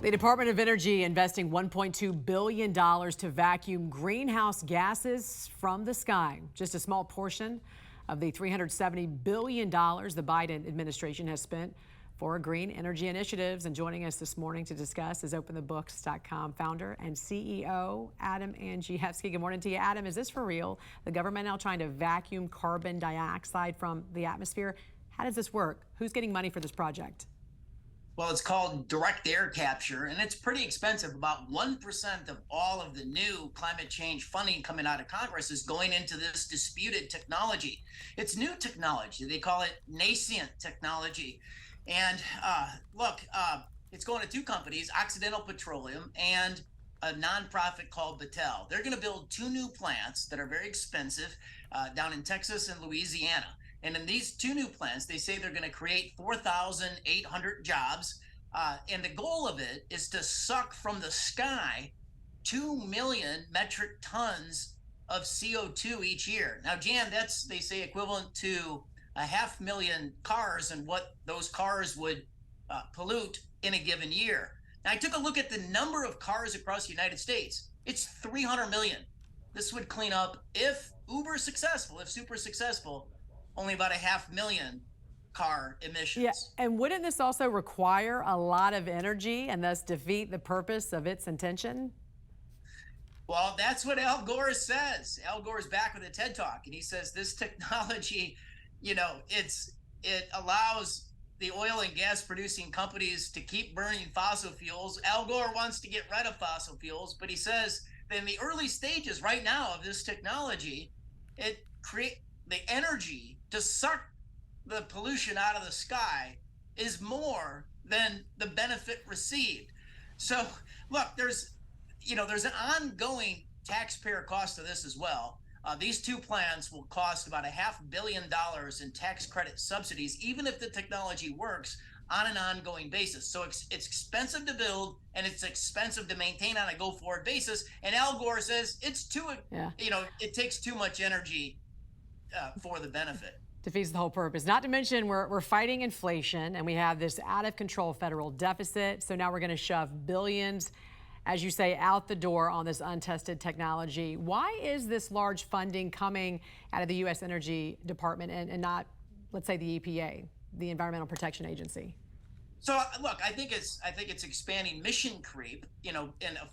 The Department of Energy investing $1.2 billion to vacuum greenhouse gases from the sky. Just a small portion of the $370 billion the Biden administration has spent for green energy initiatives. And joining us this morning to discuss is OpenTheBooks.com founder and CEO Adam Andrzejewski. Good morning to you, Adam. Is this for real? The government now trying to vacuum carbon dioxide from the atmosphere. How does this work? Who's getting money for this project? Well, it's called direct air capture, and it's pretty expensive. About 1% of all of the new climate change funding coming out of Congress is going into this disputed technology. It's new technology. They call it nascent technology. And it's going to two companies, Occidental Petroleum and a nonprofit called Battelle. They're going to build two new plants that are very expensive down in Texas and Louisiana. And in these two new plants, they say they're going to create 4,800 jobs. And the goal of it is to suck from the sky 2 million metric tons of CO2 each year. Now, Jan, that's, they say, equivalent to 500,000 cars and what those cars would pollute in a given year. Now, I took a look at the number of cars across the United States. It's 300 million. This would clean up, if super successful, only about 500,000 car emissions. Yeah, and wouldn't this also require a lot of energy and thus defeat the purpose of its intention? Well, that's what Al Gore says. Al Gore's back with a TED Talk, and he says this technology, it allows the oil and gas producing companies to keep burning fossil fuels. Al Gore wants to get rid of fossil fuels, but he says that in the early stages right now of this technology, it creates the energy to suck the pollution out of the sky is more than the benefit received. So look, there's an ongoing taxpayer cost to this as well. These two plants will cost about $500 million in tax credit subsidies, even if the technology works on an ongoing basis. So it's expensive to build and it's expensive to maintain on a go-forward basis. And Al Gore says it takes too much energy for the benefit. Defeats the whole purpose. Not to mention we're fighting inflation and we have this out of control federal deficit. So now we're going to shove billions, as you say, out the door on this untested technology. Why is this large funding coming out of the U.S. Energy Department and not, let's say, the EPA, the Environmental Protection Agency? So look, I think it's expanding mission creep, in a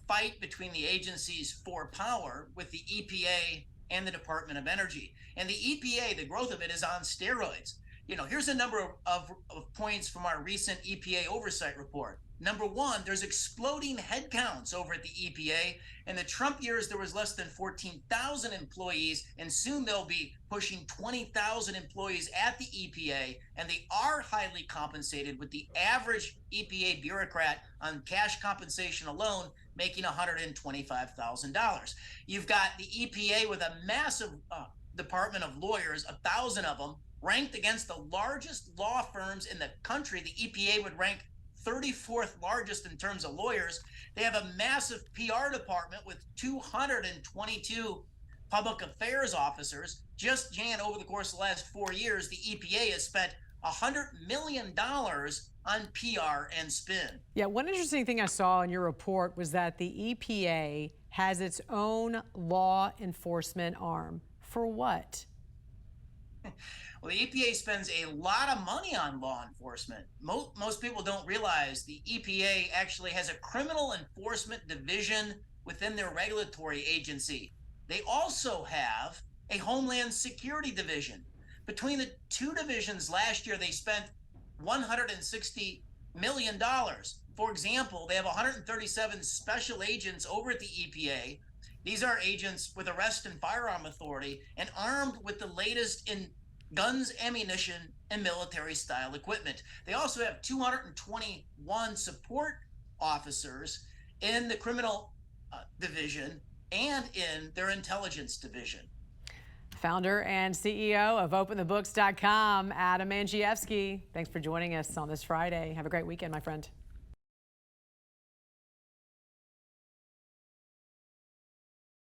fight between the agencies for power with the EPA and the Department of Energy. And the EPA, the growth of it is on steroids. Here's a number of points from our recent EPA oversight report. Number one, there's exploding headcounts over at the EPA. In the Trump years, there was less than 14,000 employees, and soon they'll be pushing 20,000 employees at the EPA, and they are highly compensated, with the average EPA bureaucrat on cash compensation alone making $125,000. You've got the EPA with a massive department of lawyers, 1,000 of them, ranked against the largest law firms in the country. The EPA would rank 34th largest in terms of lawyers. They have a massive PR department with 222 public affairs officers. Just, Jan, over the course of the last 4 years, the EPA has spent $100 million on PR and spin. Yeah, one interesting thing I saw in your report was that the EPA has its own law enforcement arm. For what? Well, the EPA spends a lot of money on law enforcement. Most people don't realize the EPA actually has a criminal enforcement division within their regulatory agency. They also have a Homeland Security division. Between the two divisions last year, they spent $160 million. For example, they have 137 special agents over at the EPA. These are agents with arrest and firearm authority and armed with the latest in guns, ammunition, and military-style equipment. They also have 221 support officers in the criminal division and in their intelligence division. Founder and CEO of OpenTheBooks.com, Adam Andrzejewski. Thanks for joining us on this Friday. Have a great weekend, my friend.